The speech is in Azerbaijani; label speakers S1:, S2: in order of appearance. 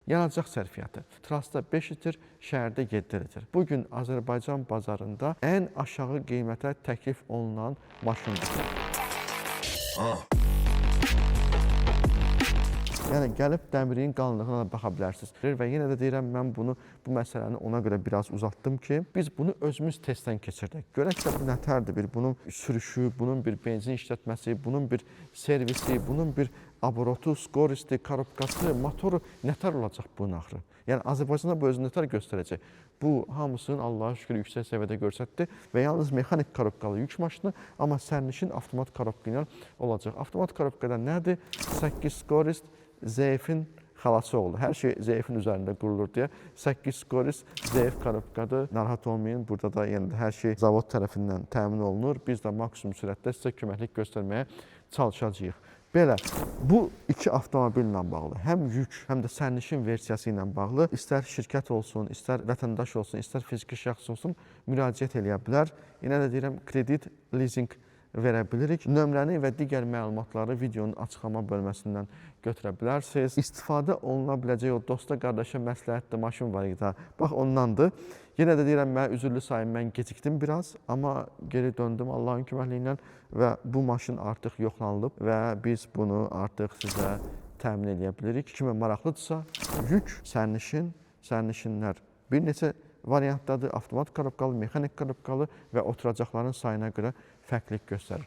S1: Yanacaq sərfiyyatı. Trasda 5 litr, şəhərdə 7 litr. Bugün Azərbaycan bazarında ən aşağı qiymətə təklif olunan maşındır. Yəni gəlib dəmiriyin qalınlığına da baxa bilərsiniz. Və yenə də deyirəm, mən bu məsələni ona görə biraz uzatdım ki, biz bunu özümüz testdən keçirdik. Görək də bu nətərdir, bunun sürüşü, bunun bir benzin işlətməsi, bunun bir servisi, bunun bir oborotu, skoristi, korobkası, motoru nətər olacaq bunun axırı? Yəni Azərbaycanda bu özünü nətər göstərəcək? Bu hamısının Allah'a şükür yüksək səviyyədə göstərdi və yalnız mexanik korobkalı yük maşını, amma sərnişin avtomat korobka ilə olacaq. Avtomat korobkada nədir? 8 skorist, ZF-in xalası oldu. Hər şey ZF-in üzərində qurulur deyə. 8 skorist ZF korobkadır. Narahat olmayın, burada da yəni hər şey zavod tərəfindən təmin olunur. Biz də maksimum sürətdə sizə köməklik göstərməyə çalışacağıq. Belə, bu iki avtomobillə bağlı, həm yük, həm də sərnişin versiyası ilə bağlı, istər şirkət olsun, istər vətəndaş olsun, istər fiziki şəxs olsun, müraciət eləyə bilər. Yenə də deyirəm, kredit, leasing verə bilirik. Nömrəni və digər məlumatları videonun açıqlama bölməsindən götürə bilərsiniz. İstifadə oluna biləcək o dosta, qardaşa məsləhətli maşın var idi. Bax, ondandır. Yenə də deyirəm, mən üzürlü sayım, mən gecikdim biraz, amma geri döndüm Allahın köməkliyi ilə və bu maşın artıq yoxlanılıb və biz bunu artıq sizə təmin edə bilirik. Kimə maraqlıdırsa, yük, sərnişinlər bir neçə variantdadır. Avtomat korobkalı, mexanik korobkalı və oturacaqların sayına görə fərqlilik göstərir.